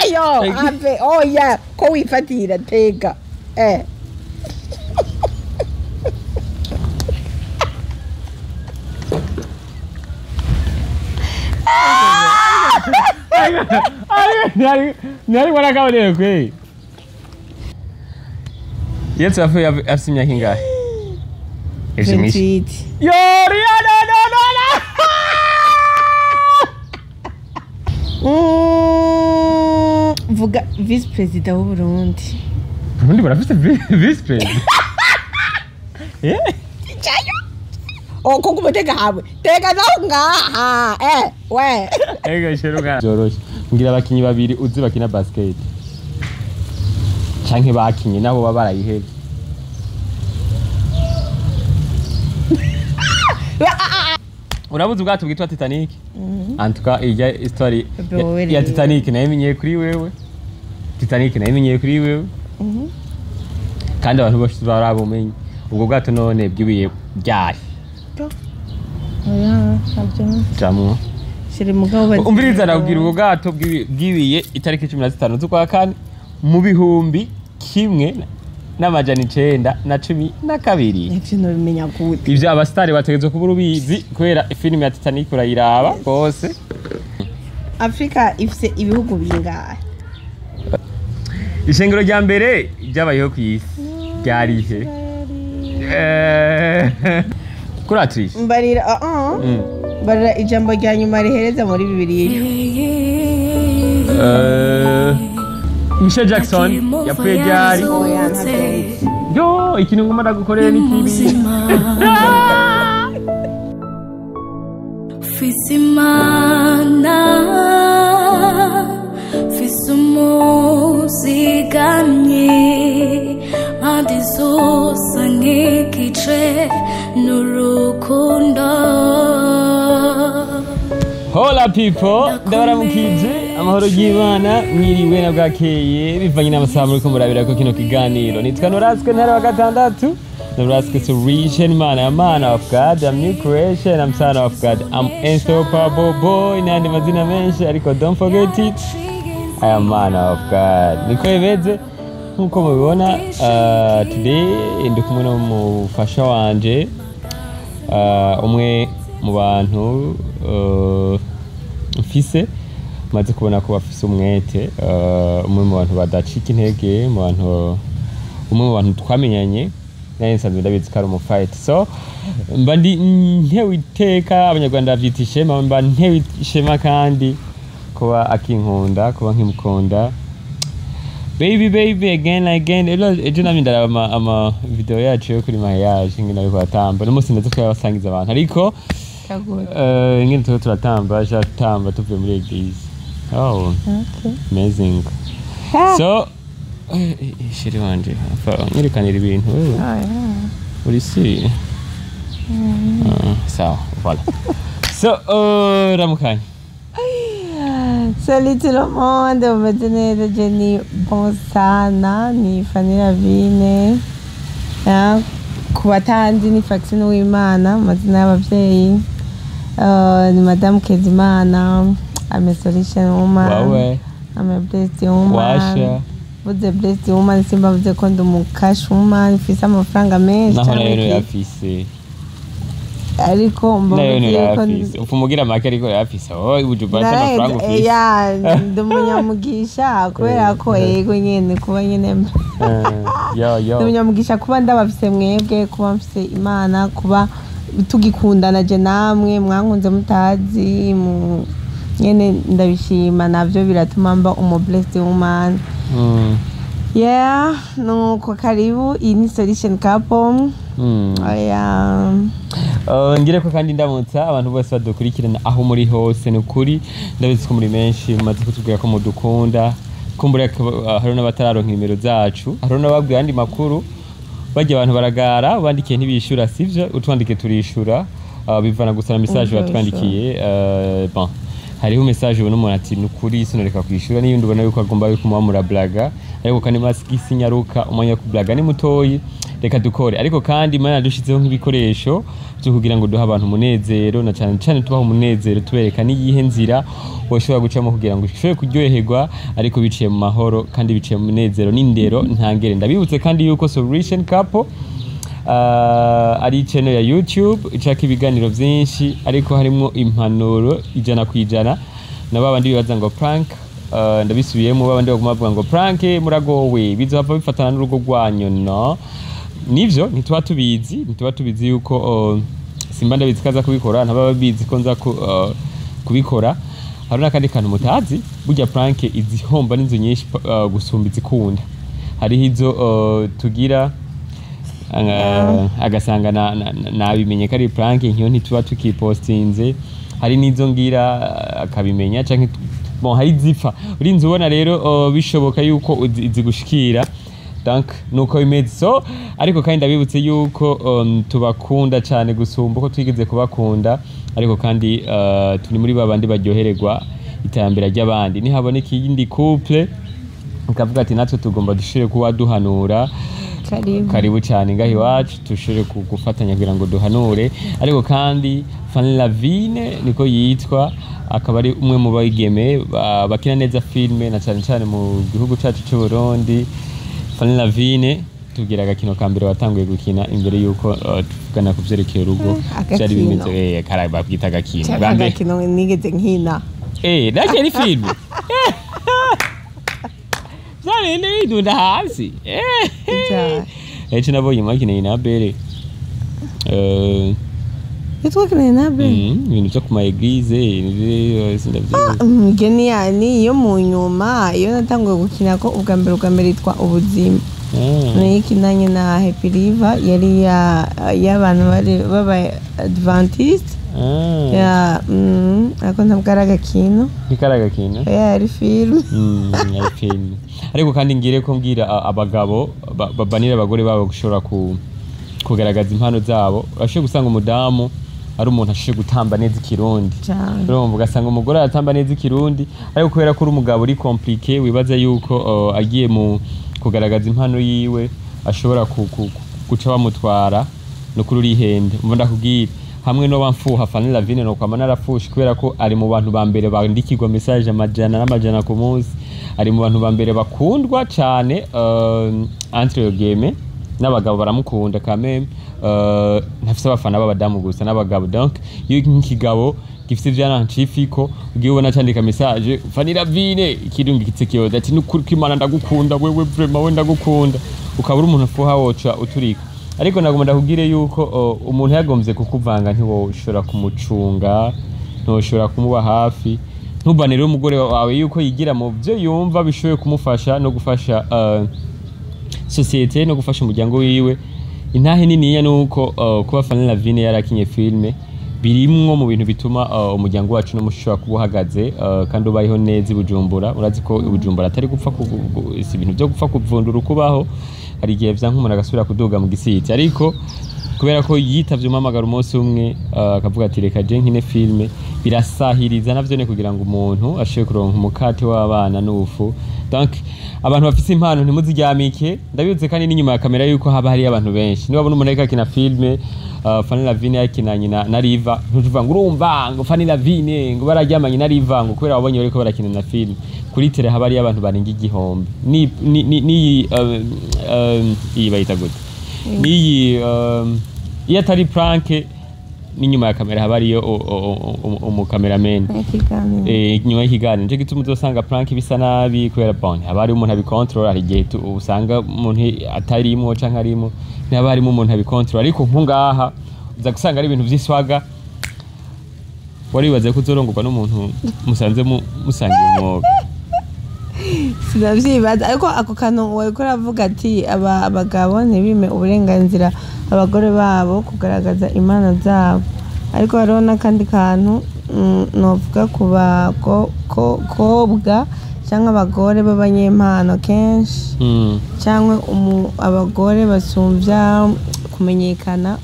Ayo, upfe, oya, ko wifatira tega. Nari wana kama leo kweli. Yesu afu afisi imyaka ingahe? 28. Yo, Rihanna, no. Vuga vice president w'u Burundi. Burundi barafise vice president. Chayo. Ko kumutega hawe. Tega naho ngaha. We. Ega sheruka. Joroshe. Ngira abakinyi babiri uzi bakina basket. Canke bakinye nabo baba barayihebye. Urabuze ubwato bwitwa Titanic? Antuka ija story ya Titanic nayimenye kuri wewe. Titanic nayimenye kuri wewe. Kandi abantu bose barabumenye. Ubwo bwato none bwibiye byari. Oya, sabyo. Jamu. Shiri mugabo bazi. Umbiriza nakubwira ubwo bwato bwibiye itariki 15 z'ukwa kane mu bihumbi kimwe n'amajana 912. Ivyo no bimenya gute. Ivyo abastari bategezwe kubura ubizi kubera film ya Titanic urayiraba bose. Afrika ifise ibihugu bingahe? Ishengero rya mbere ryabayeho ku isi ryarihe? Kuratrice. Mbarira barira ijambo rya nyuma rihereza muri Bibiliya. Michael Jackson yapfuye ryari? Yo, ikintu ngoma ndagukorera ni kibi. Fisimana Fisumuzigamye Andizosa nkikice n'urukundo. Hola people, ndabaramukije amahoro y'Imana mwiriwe na bwakeye bivanye n'amasaha muri ko murabira ko kino kiganiro. Nitwa Norasque Ntare VI. Norasque solution man of God, I'm new creation, I'm son of God, I'm unstoppable boy, nandi mazina menshi ariko don't forget it, I am man of God. Niko bimeze nkuko mubibona. Today ndi kumwe n'umufasha wanje, umwe mu bantu mfise maze kubona ko bafise umwete, umwe mu bantu badacika intege, umwe mu bantu twamenyanye naye nsanzwe ndabizi ko ari umufight. So mba ntewe iteka, abanyarwanda bavyita ishema, mba ntewe ishema kandi kuba akinkunda, kuba nkimukunda. Baby again ejo nami ndaraba ama video yacu yo kuri mariage ngina ariko atamba n'umunsi ndaza kuyabasangiza abantu ariko ngene turatamba tuvuye muri eglise. Oh, okay, amazing. So shiri wanje nyerekanira ibintu wewe uri siri. Sawa, voilà. So ramukanye. Salut tout le monde, umeze neza? Jenny bon sana, ni Fanny Lavine. Ku batanzi ni Faxine Uwimana, amazina y'abavyeyi. Ni Madame Kezimana, I'm a solution woman. I'm a blessed woman. Washa. Buze blessed woman, simba buze ko ndi umucash woman, mfise amafaranga menshi. Naho rero yafise. Ariko mbavuye ko ufumugira make ariko yafise. Oh, ubujuba amafaranga ufise. Ya, ndi umunyamugisha kubera ko yego nyene kuba nyene. Yo. Ndi umunyamugisha kuba ndabafise mwebwe, kuba mfise Imana, kuba tugikundana je namwe mwankunze mutazi mu nyene ndabishima, navyo biratuma mba blessed woman. Yeah, nuko karibu iyi ni solution couple. Oya. Ngire ko kandi ndamutsa abantu bose badukurikirana aho muri hose, n'ukuri ndabizi ko muri menshi maze kutubwira ko mudukunda, kumbura hari n'abatararonka nimero zacu, hari n'ababwiye andi makuru bajye abantu baragara bandikiye ntibishura, sivyo utwandike turishura, bivana gusa na message batwandikiye. Bon, hariho message ubona umuntu ati nukuri sinoreka kwishura n'ibindi ubona yuko agomba yuko muba blaga ariko kandi maski nyaruka umwanya ku blaga ni mutoyi reka dukore ariko kandi Imana dushizeho nk'ibikoresho byo kugira ngo duha abantu umunezero na cyane cyane tubaho umunezero tubereka n'iyihe nzira woshobora gucamo kugira ngo ushobore kuryoherwa ariko biciye mu mahoro kandi biciye mu munezero n'indero ntangere ndabibutse kandi yuko Solution Couple ari channel ya YouTube icaka ibiganiro byinshi ariko harimo impanuro 100% na babandi bibaza ngo prank ndabisubiyemo babandi bavuga ngo prank muragowe bizohava bifatana n'urugo rwanyu no nivyo ntituba tubizi yuko simba ndabizi kaza kubikora ntaba babizi ko nza kubikora haruna kandi kantu mutazi burya prank izihomba n'inzu nyinshi gusumba izikunda hari hizo tugira agasanga nabimenye ko ari prank nkiyo ntituba tukipostinze hari nizo ngira akabimenya canke bon hari zipfa urinzi ubona rero bishoboka yuko izigushikira donc nuko bimeze so ariko kandi ndabibutse yuko tubakunda cyane gusumba uko twigeze kubakunda ariko kandi turi muri babandi baryohererwa iterambere ry'abandi nihaboneka iyindi couple ukavuga ati natwe tugomba dushire kuba duhanura karibu cyane ngahi wacu tushire gufatanya kugira ngo duhanure ariko kandi Fanny Lavine niko yitwa akaba ari umwe mu bayigeme bakina neza filme na cyane cyane mu gihugu cyacu cy'u Burundi Fanny Lavine tugira agakino ka mbere watanguye gukina imbere yuko tuvugana ku byerekeye urugo byari bimeze karaba bwita agakino agakino nigeze nkina nake ari filme Zari ni dunda hasi nabonye makina inabere yitwakina inabere ibintu byo kuma eglise geniyani yo mu nyuma iyo natanguye gukina ko ubwa mbere yitwa ubuzima nikinanye na Happy River yari y'abantu baba Adventist ako ntabwo ari agakino yari film ariko kandi ngire ko mbwira abagabo babanira abagore babo gushobora kugaragaza impano zabo urashobora gusanga umudamu ari umuntu ashije gutamba neza ikirundi urumva ugasanga umugore aratamba neza ikirundi ariko kubera ko uri umugabo uri compliqué wibaza yuko agiye mu kugaragaza impano yiwe ashobora guca bamutwara no kuri urihende mva ndakubwira hamwe no bamfuha Fanny Lavine no kwama narafushe kubera ko ari mu bantu ba mbere bandikirwa message amajana ku munsi ari mu bantu ba mbere bakundwa cyane entre game n'abagabo baramukunda kameme ntafise abafana b'abadamu gusa n'abagabo donc iyo nk'ikigabo gifite vyananchifiko ugiye ubona cyandika message Fanny Lavine ikirungi kitsekiyoza ati nukuri Imana ndagukunda wewe vraiment we ndagukunda ukabura umuntu afuha woca uturika ariko nagomba ndakubwire yuko umuntu yagombye kukuvanga ntiwoshobora kumucunga ntoshobora kumuba hafi ntubanire umugore wawe yuko yigira mu byo yumva bishoboye kumufasha no gufasha societe no gufasha umuryango wiwe intahe niniya nuko kuba Fanny Lavine yarakinye filme birimwo mu bintu bituma umuryango wacu no mushobora kubuhagaze kandi ubayeho neza Bujumbura urazi ko Bujumbura atari gupfa ibintu byo gupfa kuvundura ukubaho hari gihe vyanka umuntu agasubira kuduga mu gisiti ariko kubera ko yitavye umamagara umunsi umwe akavuga ati reka je nkine filme birasahiriza navyo ne kugira ngo umuntu ashobore kuronka umukate w'abana n'ubufu donc abantu bafise impano ntimuziryamike ndabibuze kandi n'inyuma ya kamera yuko haba hari abantu benshi niba babona umuntu ariko akina filme Fanny Lavine yakinanye na Riva ntuvuga ngo urumva ngo Fanny Lavine ngo bararyamanye na Riva ngo kubera wabonye bariko barakina na filme kuri tele haba ari abantu barenga igihombe ni bayita gute ni iyo atari prank n'inyuma ya kamera haba ariyo umukameraman nyuma y'ikiganiro nje gituma uzosanga prank bisa nabi kubera bon haba ari umuntu abikontrola hari igihe usanga umuntu atarimo canke arimo haba harimo umuntu abikontrola ariko nkungaha uza gusanga ari ibintu vy'iswaga waribaze ko uzorongorwa n'umuntu musanze musangiye umwuga sinavyibaza ariko ako kantu wariko uravuga ati abagabo ntibime uburenganzira abagore babo kugaragaza impano zabo ariko hariho n'akandi kantu novuga ku bakobwa cyangwa abagore b'abanyempano kenshi cyangwa abagore basumvya kumenyekana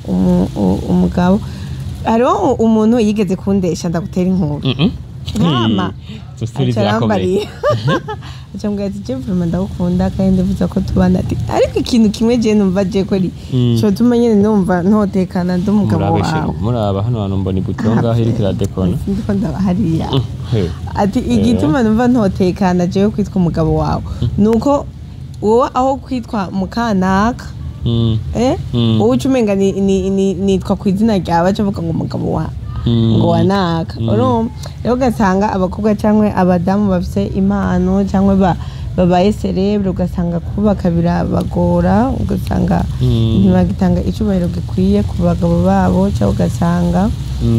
umugabo hariho umuntu yigeze kundesha ndagutera inkuru mama stories zirakomeye acambwira ati je vraiment ndagukunda kandi ndifuza ko tubana ati ariko ikintu kimwe je numva je ko ari cyo tuma nyene numva ntotekana ndumugabo wawe muraba hano hano mbona ibutonga hiri kiradekona ndiko ndabahariya ati igituma numva ntotekana je kwitwa umugabo wawe nuko wowe aho kwitwa mukanaka wowe ucumenga nitwa ku izina ryawe acavuga ngo umugabo wawe ngo wanaka urumva rero ugasanga abakobwa cyangwa abadamu bafite impano cyangwa babaye celebre ugasanga kubaka birabagora ugasanga ntibagitanga icyubahiro gikwiye ku bagabo babo cyangwa ugasanga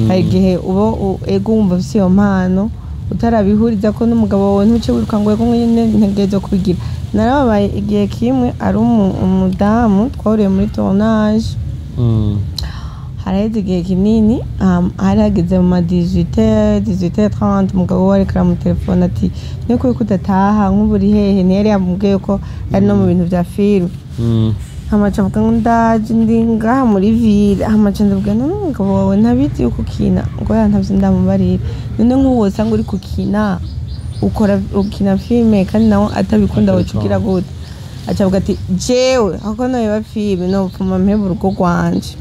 hari igihe uba ego wumva ufite iyo mpano utarabihuriza ko n'umugabo wawe ntuce wiruka ngo ego nyine ntegereje kubigira narababaye igihe kimwe ari umudamu twahuriye muri tournage haraheze igihe kinini hari hageze mu ma 18h30 umugabo we ariko aramutelefona ati niko yuko udataha nk'uburi hehe ntiyari yamubwiye ko ari no mu bintu bya filime hamaca avuga ngo ndaje ndi ngaha muri ville hamaca ndabwira n'umugabo wawe ntabizi yuko ukina ngo yantavye ndamubarira none nk'uwo usanga uri kukina ukina filime kandi nawe atabikunda wocugira gute aca avuga ati jewe ako noyeba filime nopfuma mpeba urugo rwanje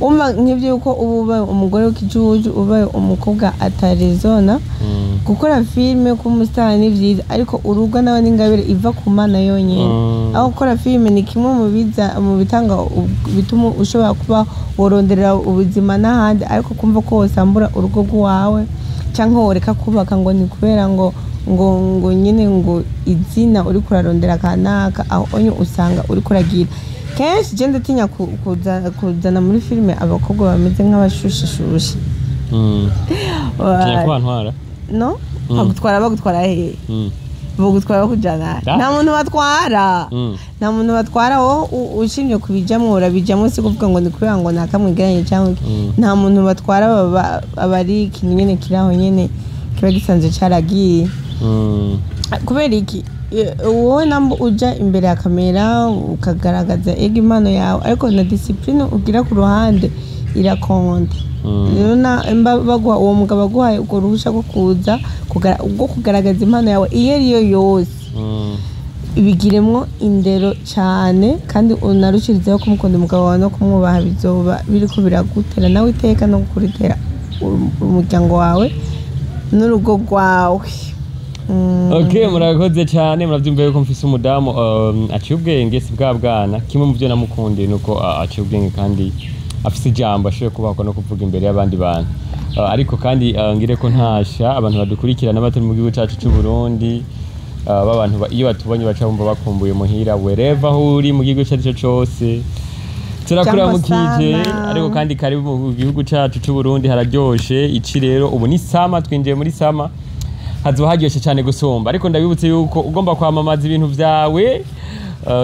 umva nk'ibyo yuko uba umugore w'ikijuju uba umukobwa atarizona gukora filime ku musitani ni byiza ariko urugo nawe n'ingabire iva ku mana yonyine aho gukora filime ni kimwe mu bitanga bituma ushobora kuba woronderera ubuzima n'ahandi ariko kumva ko wosambura urugo rwawe cyangwa woreka kubaka ngo ni kubera ngo nyine ngo izina uri kurarondera kanaka aho onye usanga uri kuragira kenshi je ndatinya kuzana muri filime abakobwa bameze nk'abashushishushe tinya kubantwara no bagutwara hehe bagutwara bakujana nta muntu batwara wo ushimye kubijamwo urabijamwo si kuvuga ngo ni kubera ngo nakamwiganye cyangwa nta muntu batwara abari ikintu nyene kiraho nyene kiba gisanzwe caragiye kubera iki wowe namba uja imbere ya kamera ukagaragaza ego impano yawe ariko na discipline ugira ku ruhande irakonta rero baguha uwo mugabo aguhaye urwo ruhusha rwo kuza rwo kugaragaza impano yawe iyo ariyo yose bigiremwo indero cyane kandi unarushirizeho kumukunda umugabo wawe no kumwubaha bizoba biriko biragutera nawe iteka no kuritera umuryango wawe n'urugo rwawe Okay, murakoze cyane murabyumva yuko mfise umudamu aciye ubwenge si bwa bwana kimwe mu byo namukundiye nuko aciye ubwenge kandi afise ijambo ashoboye kubakwa no kuvuga imbere y'abandi bantu ariko kandi ngire ko ntasha abantu badukurikirana batari mu gihugu cyacu cy'u Burundi babantu iyo batubonye baca bumva bakumbuye muhira wherever uri mu gihugu cyacu cyose turakura mu kije ariko kandi kari mu gihugu cyacu cy'u Burundi hararyoshe ici rero ubu ni sama twinjiye muri sama hazoba haryoshe cyane gusumba ariko ndabibutse yuko ugomba kwamamaza ibintu vyawe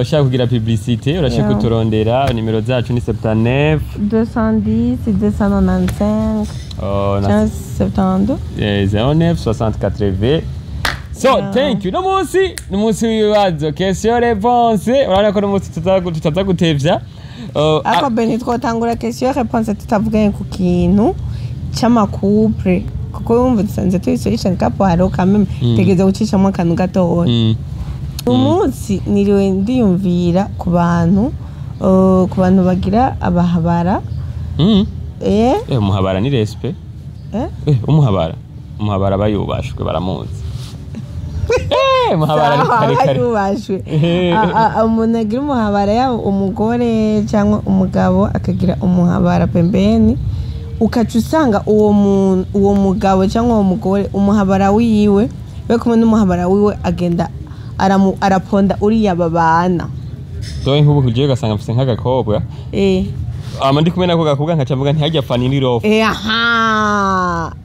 ushaka kugira publicité urashaka kuturondera nimero zacu ni 79 210 295 72 09 64 so thank you no munsi w'ibibazo question réponse urabona ko no munsi tutaza gutevya ako beni twotangura question réponse tutavuganye ku kintu c'amakouple kuko yumva dusanze tuyisolution kapo haro kameme tegeza gucishamo akantu gatoya umunsi niriwe ndiyumvira ku bantu bagira abahabara umuhabara ni respect umuhabara bayubashwe baramuzi umuhabara ni kare yubashwe umuntu agira umuhabara yaba umugore cyangwa umugabo akagira umuhabara pembeni ukaca usanga uwo mugabo cyangwa uwo mugore umuhabara wiwe we kumwe n'umuhabara wiwe agenda araponda uriya babana doye nk'ubu kugiye gasanga mfise nk'agakobwa ndi kumwe nako gakobwa nkaca mvuga ntihajya Fanny Lavine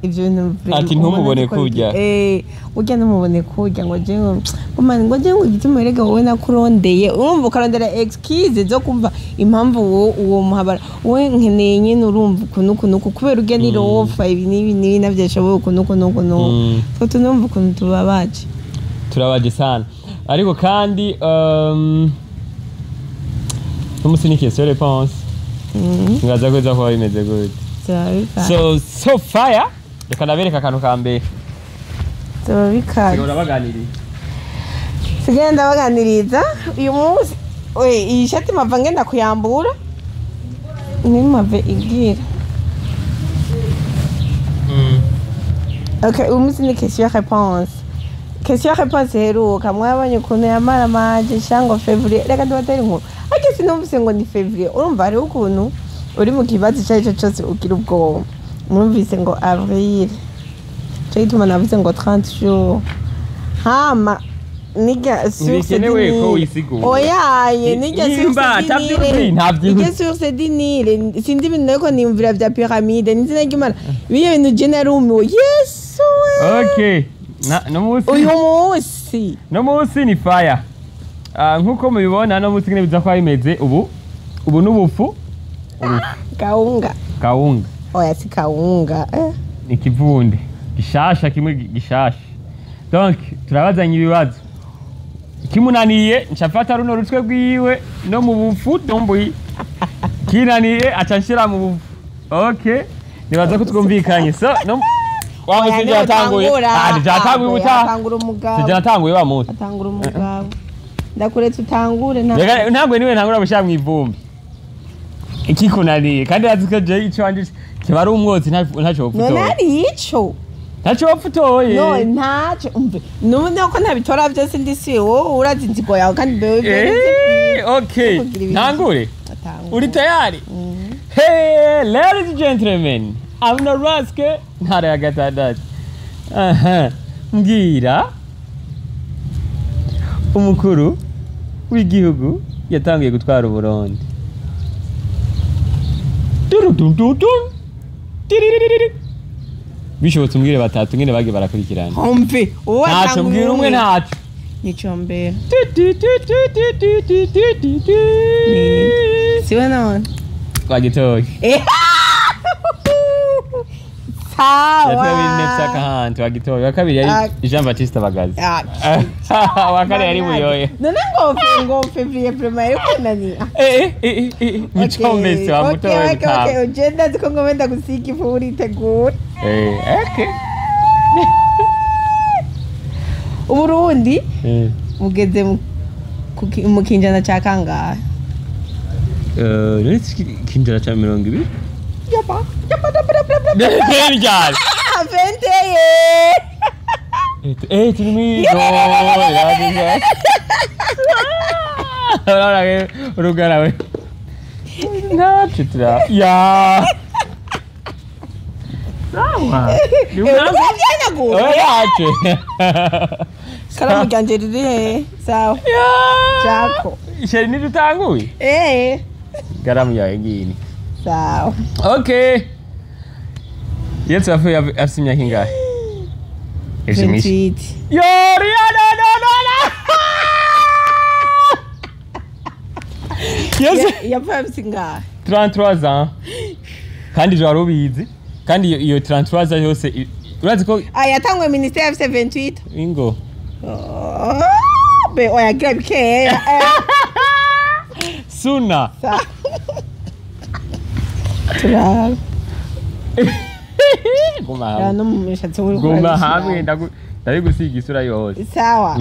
ivyo bintu ati ntumubone kurya urya ntumubone kurya ngo jewe igituma erega wowe nakurondeye urumva ukarondera excuse zo kumva impamvu uwo muhabara we nkeneye nyine urumva ukuntu kubera urya ni rofa ibi n'ibi navyashoboye ukuntu twe tunumva ukuntu turabaje sana ariko kandi umunsi ni question réponse ngaza kweza ko bimeze gute so fire reka nabereka akantu ka mbere zoba bikaze sigura baganiriye sigaye ndabaganiriza uyu munsi iyi shati mava ngenda kuyambura nimave igira okay uyu munsi ni question réponse heruka mwabonye ukuntu yamara maje cyangwa février reka tubatera inkuru ariko sinumvise ngo ni février urumva hariho ukuntu uri mu kibazo icyo ari cyo cyose ugira ubwoba mwumvise ngo avril cyo gituma navuze ngo 30 jours hama niga ntibikenewe ko wisigura oyaye niga source dinire sindi ibintu ariko niyumvira vya pyramide nizina ry'Imana biyo bintu generumiwe yesu okay uyu munsi no munsi ni fire nkuko mubibona no munsi ngene biza kwa bimeze ubu n'ubufu kaunga oya si kaunga ikivunde gishasha kimwe gishasha donc turabazanye ibibazo kimunaniye ncafata runo rutwe bwiwe no mu bufu domboyi kinaniye acanshira mu bufu okay nibaza ko twumvikanye so no wamusije yatanguye jatanguye uta atangura umugabo jatanguye wa muti atangura umugabo ndakuretse utangure ntabwo niwe ntangura gushira mu ivumbi ikikunaniye kandi aziko je ico wanje kibari umwotsi ntaco futo none ari ico ntaco futoye no ntaco umve none ko ntabitora byose ndisi wowe urazi inzigo yawe kandi bewe okay ntangure uri tayari hey ladies and gentlemen I'm Norasque Ntare VI mbwira umukuru w'igihugu yatangiye gutwara Uburundi bishobotse umbwire batatu ngene bagiye barakurikirana umve ntaco mbwira umwe ntaco nico mbere siwe none twagitoye sawa twagitoye wa kabiri yari Jean Baptiste Bagazi wa kane yari Buyoye none ngo février premier yuko nani nico mbese wa mutoye bitaba okay ugenda ziko ngomenda gusika ifu uritegura okay Uburundi mugeze mu kinjana ca kangahe nitsi kinjana ca 20 yapa Benjal. Vente. Tumi no ya. Ahora que rugara we. Na chitra. Ya. Sawa. Ugana go. Oya che. Kala muganje riri sawa. Ya. Chako. Sheri ni tutangui? Garamu ya ngini. Sawa. Okay. Jetzt afsi imyaka ingahe? 28. Yo, Rihanna, no. Yes. Yapfamse ingahe? 33 ans. Kandi je warubizi. Kandi iyo 33 ans yose urazi ko yatangwe ministère ya 28. Ingo. Be oya gira bikeya. Suna. Tra. Guma. No mushatse uri Guma hamwe ndari gusiga isura yose. Sawa.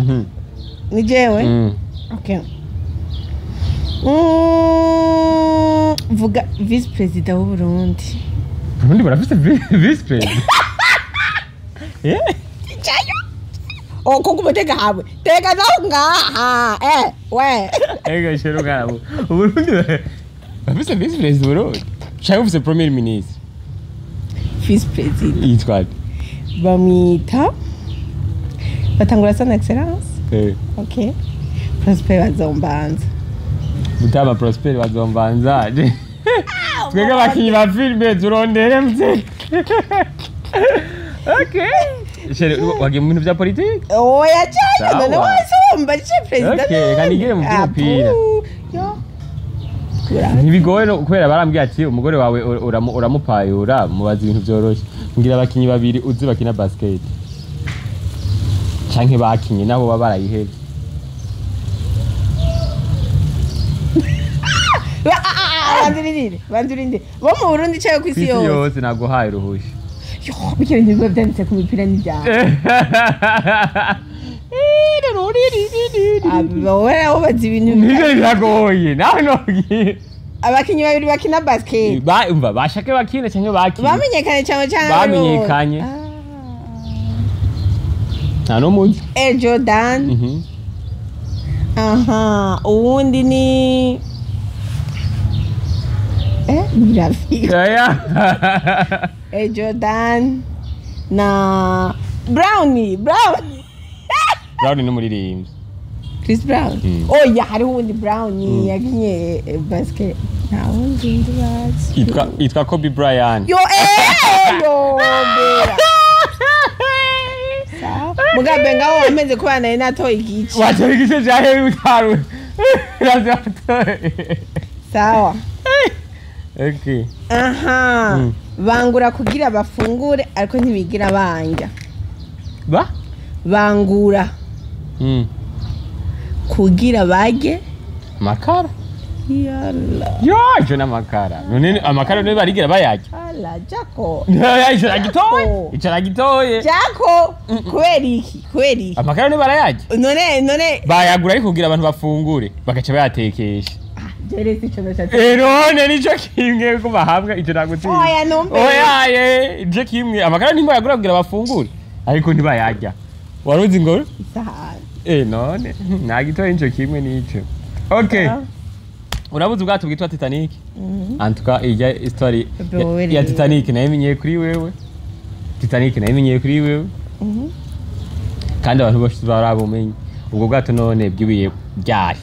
Ni jewe? Okay. Vuga vice president w'u Burundi. Burundi barafite vice president. Chayo. Ko kumutega hawe. Tega naho ngaha. We. Ega shero ngabo. Burundi barafite vice president Burundi. Chayo vice premier ministre. Vice president. Yitwade. Bamwita. Batangura son excellence. Okay. Prosper Bazombanza. Mutama Prosper Bazombanza. Twega bakinyi ba filme turondere mze. Okay. Shere wagiye mu bintu bya politiki? Oya cyane none wasomba cyo president. Okay, kanigire mu by'umupira. Yo. Ntibigoye kubera barambwiye ati umugore wawe uramupayura mubaza ibintu byoroshye. Ngira abakinyi babiri uzi bakina basket. Canke bakinye nabo baba barayihebye. Bandurinde. Bo mu Burundi cyayo kwisi yose. Kwisi yose naguhaye ruhusha. bikira biba byanditse ku mipira n'ibyaha wowe ubaza ibintu biragoye nawe nogiye abakinyi babiri bakina basket umva bashake bakina cyangwa bakina bamenyekanye cyane bamenyekanye nta no muzi Jordan aha uwundi ni birafika Jordan na Brownie ni umuririmbyi Chris Brown oya hariho uwundi Brownie yakinye basket nta wundi ndibazi yitwa Kobe Bryant yo mugabe ngaho wameze kuba nari natoye igice watoye igice cyahe utaru sawa okay aha bangura kugira bafungure ariko ntibigira banja bangura kugira bage makara yalla jo n'amakara none amakara none barigira bayajya ala jako icara gitoye jako kubera iki amakara none barayajya none bayagura ariko kugira abantu bafungure bagaca bayatekesha jeretse ico ndashatse none nico kimwe ko bahabwa ico nagutse oya je kimwe amakara nimba yagura kugira bafungure ariko ntibayajya waruzi ngo isahani none nagitoye nico kimwe nico okay urabuze ubwato bwitwa Titanic antuka ijya story ya Titanic nayimenye kuri wewe kandi abantu bose barabumenye ubwo bwato none bwibiye byari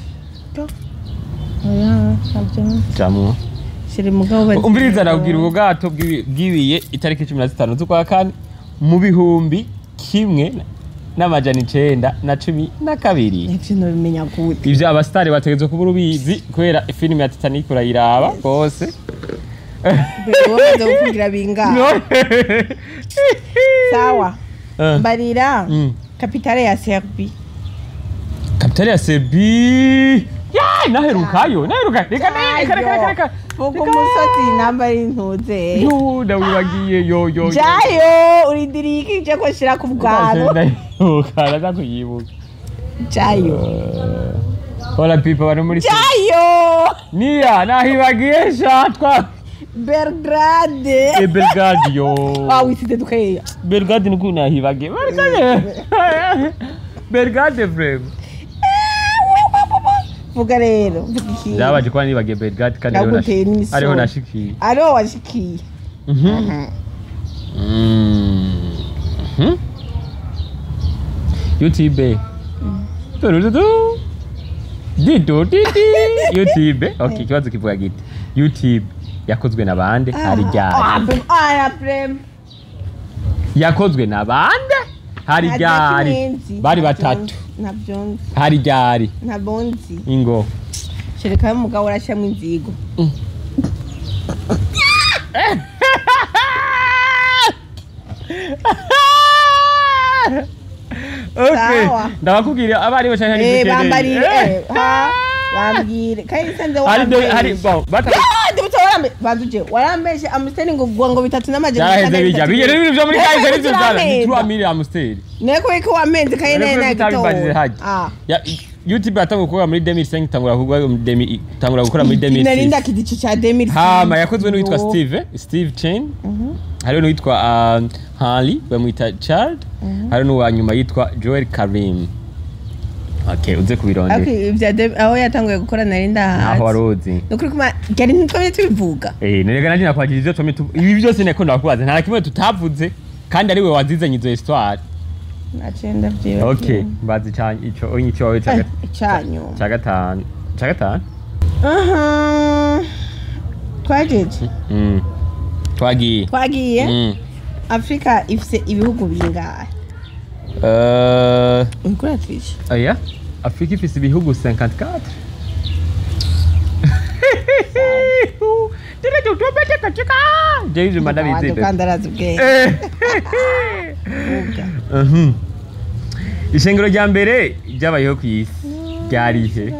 oya sabyo jamu shiri mugabo bati umviriza nabwira ubwo bwato bwibiye itariki 15 z'ukwa kane mu bihumbi kimwe n'amajana 912 ivyo no bimenya gute ivyo abastari bategezwe kuba ubizi kubera filime ya Titanic urayiraba bose bewoze ukugira binga sawa mbarira kapitale ya Serbia naherukayo reka vuga umusozi namba y'intuze ndawibagiye yo jayo urindiriki je ko shira ku bwabo karaza kuyibuka jayo hola pipa bari muri jayo niya nahibagiye shatwa Belgrade yo wisite dukeya Belgrade nuko nahibagiye Belgrade vrem vuga rero ndabaje kwa nibagiye Belgrade kandi ariho nashikiye washikiye YouTube YouTube okay kibazo kivuga gite YouTube yakozwe na bande hari ryari yakozwe na bande hari ryari bari batatu nabyonzi hari ryari nabonzi ingo shereka y'umugabo urashyamwe inzigo okay ndabakubwira abari bashaka ni bambarire bambwire kandi sanze hari bon baduje warambeshe amusteri ngo bitatu n'amajana yaraheze bijya bigere ibintu byo muri kaje ari byo cyane ni 3000 amusteri neko iko wamenze kandi nene ya YouTube yatanguye gukora muri 2005 tangura gukora muri 2006 narinda kidici cha 2006 hama yakozwe n'uwitwa Steve Chen hari n'uwitwa Harley bamwita Child hari n'uwa nyuma yitwa Joel Karim okay uze kubirondera okay ibya aho yatanguye gukora narinda aho warozi nukuri kuma cyari ntitwe tubivuga nerega naje nakwagiriza ibyo twame ibi byose nakunda kubaza nta kimwe tutavuze kandi ari we wazizanye izo histoire nacenda byiwe okay mbazi cyane ico onyico wawe cyanyu cagatanu twajeje twagiye Afrika ifise ibihugu bingahe ukora twish aya Afrika ifise ibihugu 54 tira tutobete katika jeje madabize kandarazi bwe ishengero rya mbere ryabayeho ku isi ryarihe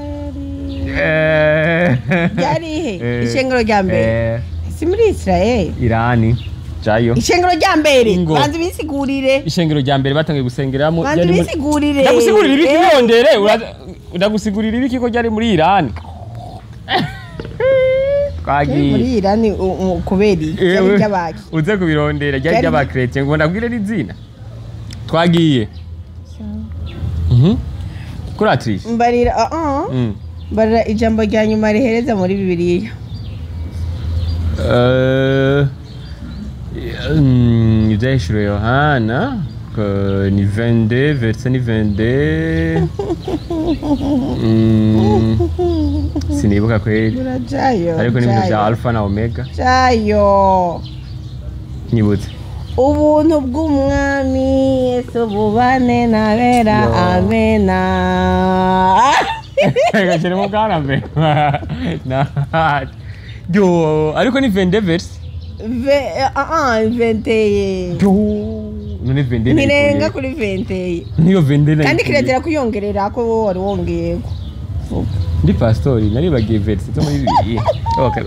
ishengero rya mbere si muri Israel Irani jayo ishengero rya mbere Ingo. banza bisigurire ishengero rya mbere batangiye gusengeramo banza bisigurire ndagusigurira ibiki yondere ndagusigurira ibiki ko ryari muri Iran twagiye muri Irani kubera ryari ry'abaki uze kubirondera ryari ry'abakretien ngo ndabwire n'izina twagiye kuratrice mbarira mbarira ijambo rya nyuma rihereza muri Bibiliya ibyahishuro Yohana ni 22 verset ni 22 sinibuka kweli ariko ni ibintu bya alpha na omega jayo nibutse ubuntu bw'umwami Yesu bubane na bera amena gashiremo bwana mbe yo ariko ni 22 verse 20 none 22 nirenga kuri 20 niyo 22 kandi kirazira kuyongerera ko wowe wari wongeyeko ndi pastori naribagiye verse zo muri Bibiliya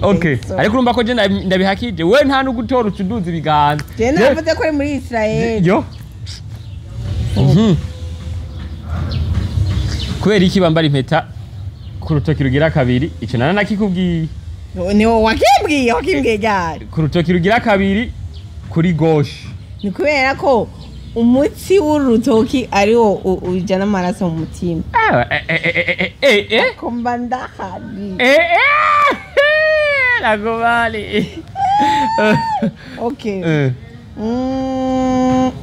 okay ariko urumva ko je ndabihakije we nta no gutora ucuduza ibiganza je navuze ko ari muri Israel yo kubera iki bambara impeta ku rutoki rugira kabiri ico nana nakikubwiye ni wowe wakimbwiye ryari ku rutoki rugira kabiri kuri gauche ni kubera ko umutsi w'urutoki ariwo ujana amaraso mu mutima komba ndahari nakubali okay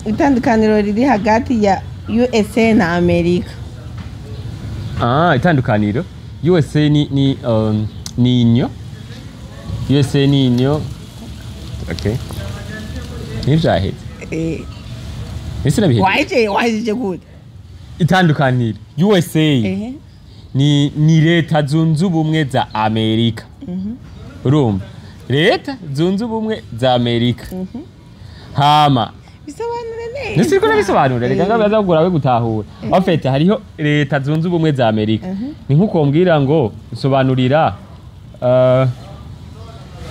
itandukaniro riri hagati ya USA na Amerika itandukaniro USA ni inyo USA ni inyo okay nivyaheze ese nabiheze waje gute itandukaniro USA ni leta zunze ubumwe za Amerika urumva leta zunze ubumwe za Amerika hama bisobanure neza nisiko nabisobanura reka ngabaza kugura we gutahura afete hariho leta zunze ubumwe za Amerika ni nkuko mbwira ngo sobanurira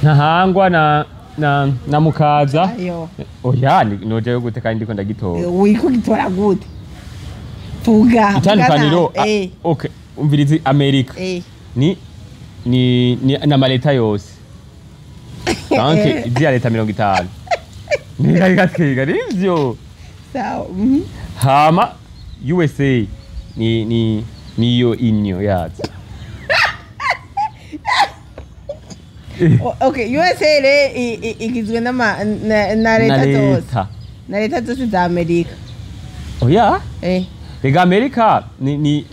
ntahangwa na mukaza oya noje yo gute kandi ndiko ndagitora wiko gitora gute vuga itandukaniro okay umvirizi Amerika ni na maleta yose danke izya leta 50 ni gatwiga nivyo sawa hama USA niyo inyo yazo okay USA igizwe na leta zose za Amerika oya rega Amerika ni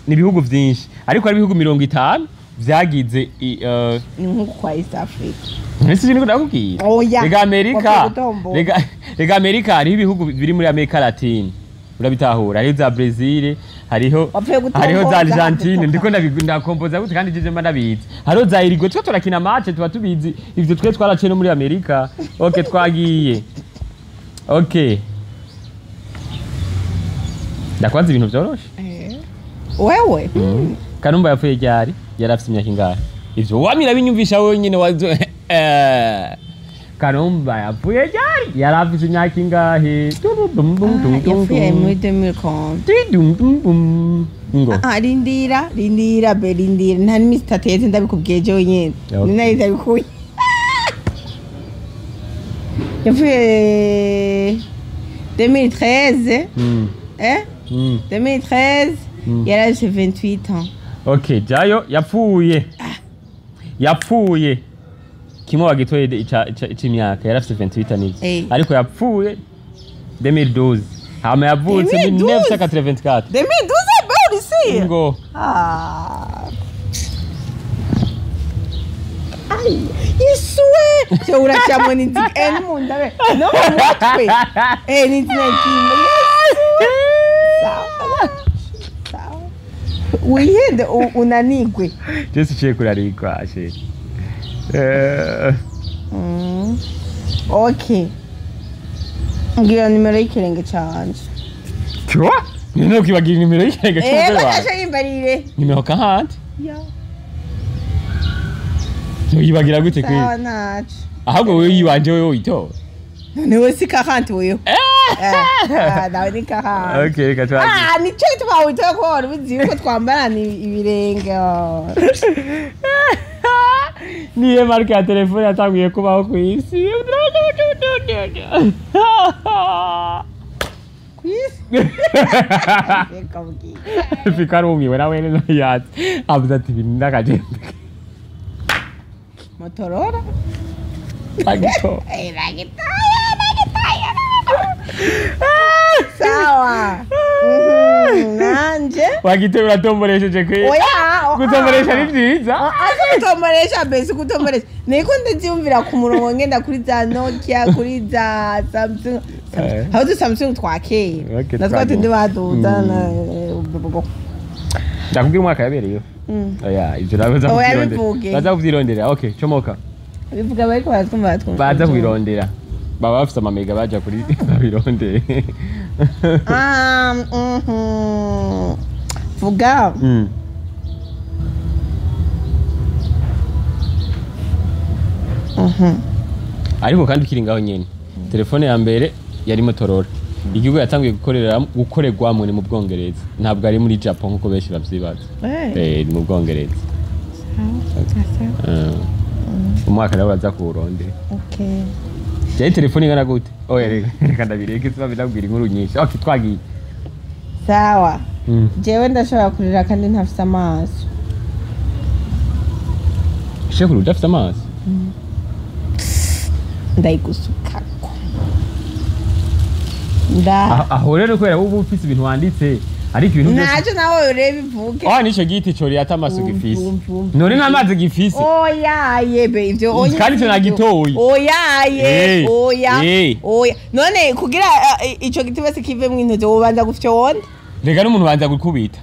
ibihugu vyinshi ariko ari ibihugu 50 vyagize ni nko kwa East Africa nese niko ndakubwira rega Amerika hari ibihugu biri muri Amerika Latine urabitahura hariho za Brazil hariho za Argentine ndiko ndakompoza gute kandi jije manabizi hariho za Irigo twa turakina match tuba tubizi ivyo twe twaraciye no muri Amerika okay twagiye okay ndakwaza ibintu byoroshe wewe Kanumba yapfuye ryari yarafite imyaka ingahe ivyo wamira binyumvisha wewe nyine wazo Kanumba yapfuye ryari yarafite imyaka ingahe yapfuye muri 2010 ngo rindira nta n'imisi tete ndabikubwiye je wenyine ni nayo ndabikuye yapfuye 2013 2013 yarafite 28 ans okay jayo yapfuye kimwe wagitoye c'imyaka yarafite 28 nivyo ariko yapfuye 2012 hama yavutse 1984 2012 bari ngo ai Yesue cyo uracamo n'inzi n'umuntu abe no mwotwe n'inzi n'ikimwe sawa wihende unanigwe Jesu ciye kurarikwa ashe okay ngira nimero y'ikirenge canje cyo none ukibagira nimero y'ikirenge canje bakasha yimbarire nimero kahandi ya yibagira gute kwi sawa nacu ahubwo wewe yiwanje wewe uyito niwe si 40 wewe nawe ni 40 okay katwa nicyo gituma witwa ko wari uzi ko twambarana ibirenge niye marke ya telefone yatanguye kubaho ku isi fikarumiwe nawe neza yati avuze ati ndakagenda Motorola bagito sawa nanje wagite uratomboresheje kwe gutomboresha ni byiza gutomboresha bese gutomboresha niko ndabyumvira ku murongo ngenda kuri za Nokia kuri za Samsung how do Samsung twakeye natwa tindi baduza na ndakubwira umwaka yabereyo oya ibyo nabaza kubirondera baza kubirondera okay chomoka bivuga bariko batwumva baza kubirondera baba bafite amamega baja kuri babirondere vuga ariko kandi ukiri ngaho nyene telefone ya mbere yari Motorola igihugu yatangiye gukorerwamo ni mu Bwongereza ntabwo ari muri Japan nkuko benshi bavyibaza ni mu Bwongereza umwaka nawe baza kuwurondera okay yari telefone ingana gute oya reka ndabireke tuba bindabwira inkuru nyinshi okay twagiye sawa jewe ndashobora kurira kandi ntafite amaso shekuru udafite amaso ndayigusukako aho rero kubera ubu ufite ibintu wanditse ariko ibintu byose naje nawe urebe ivuge nico giti cyo yata amaso gifise none n'amazi gifise oya yebe ivyo onye kandi cyo nagitoye oya none kugira ico giti base kive mu intoze wobanza gufite wonde rega n'umuntu banza gukubita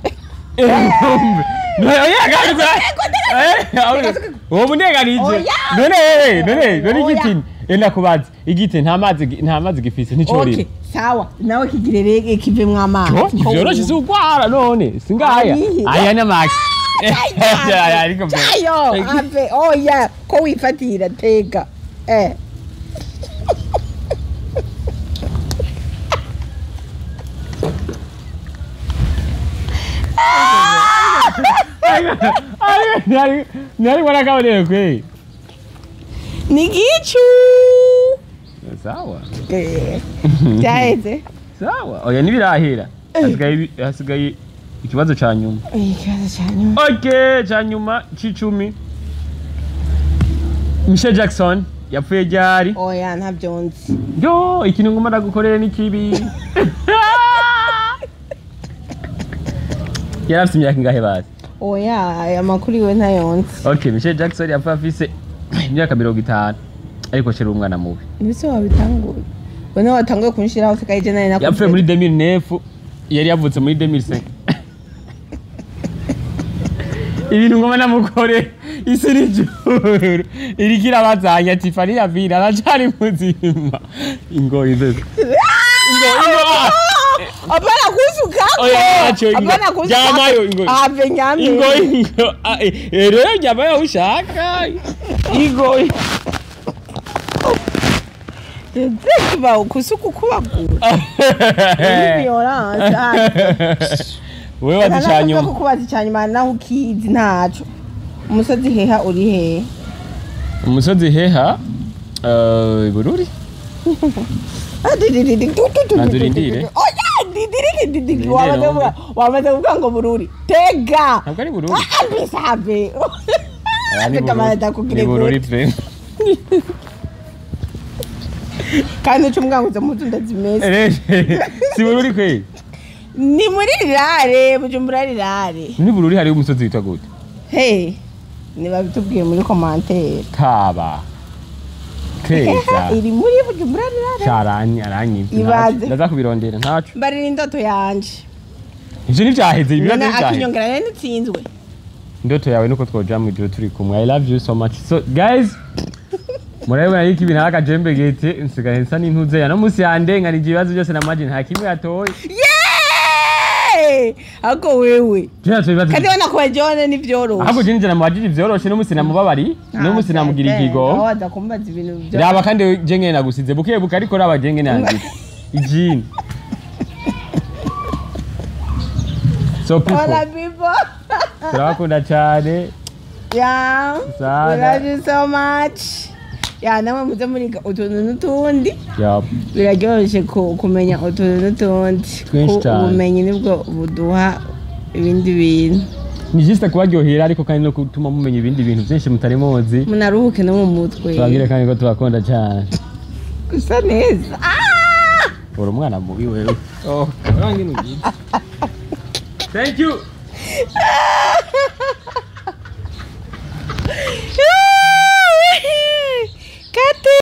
ubu ndeganije none igiti enda kubaza igiti nta mazi gifise nico rero sawa nawe kigirere kive mu amazi vyoroshe si ugwara none singaya aya na max ariko ayo ave oya ko wifatira tega nari wana kabone kwe nigichu sawa jaeze sawa oya nibirahera hasigaye ikibazo ca nyuma okay ca nyuma c'icumi Michael Jackson yapfuye ryari oya ntabyo nzi yo ikintu ngoma ndagukorera ni kibi yarafite imyaka ingahe bazi oya aya makuru iwe ntayonzi okay Michael Jackson yapfuye afise imyaka 50 ariko shira umwana mubi ibise wabitanguye bone watanguye kunshiraho sikaye nari nakubwiye yapfuye muri 2009 yari yavutse muri 2005 ibintu ngoma namukore isi n'ijuru irikira bazanya ati Fanny Lavine aracari muzima ingo abana kusukako abana kusukako jamayo ingo ave nyame ingo rero jamayo ushaka ingo Ba ukusuku kubagura. Violence. Wewe wazicanyuma. Nako kubaza cyanyuma naho ukizi ntaco. Umusozi heha uri he? Umusozi heha Bururi. Nadurindire. Didi. Wamaze kuvuga ngo Bururi. Tega. Ntabwo ari Bururi. Bisabe. Kamara kugira Bururi pe. Kandi cyumwanguza mutu ndazimeze. Si Bururi kwe. Ni muri Rare, Bujumbura Rare. Ni Bururi hari umusozi witwa gute? Hey. Niba bitubwiye muri commentaire. Taba. Keza. Iri muri Bujumbura Rare. Charani aranyi. Ndaza kubirondera ntacu. Bari indoto yanje. Ivyo nivyaheze ibyo nivyaheze. Akinyongera n'itsinzwe. Indoto yawe nuko twoja mu ijoro turi kumwe. I love you so much. So guys, murabona yiki ibintu akajembe gete nsigaye nsa n'intuze ya no musi yande ngari ikibazo byose na margin nta kimwe yatoye. ako wewe Jana tubibaza kandi wana kwa John ni vyoroshe ahubwo je njana mubajije vyoroshe n'umusi namubabari n'umusi namugira ikigo awaza kumbaza ibintu byo raba kandi je ngene nagusize buke buke ariko raba je ngene nanditse ijini so Hola people people turakunda cyane yeah Sana. we love you so much yeah namwe muze muriga utuntu n'utundi yap biraryoshye kumenya utuntu n'utundi Twinshi cyane. ubumenyi nibwo buduha ibindi bintu ni juste kubaryohera ariko kandi no gutuma mumenya ibindi bintu byinshi mutari muzi munaruhuke no mu mutwe tubabwire kandi ko tubakunda cyane gusa neza uri umwana mubi wewe oh urangine ugiye thank you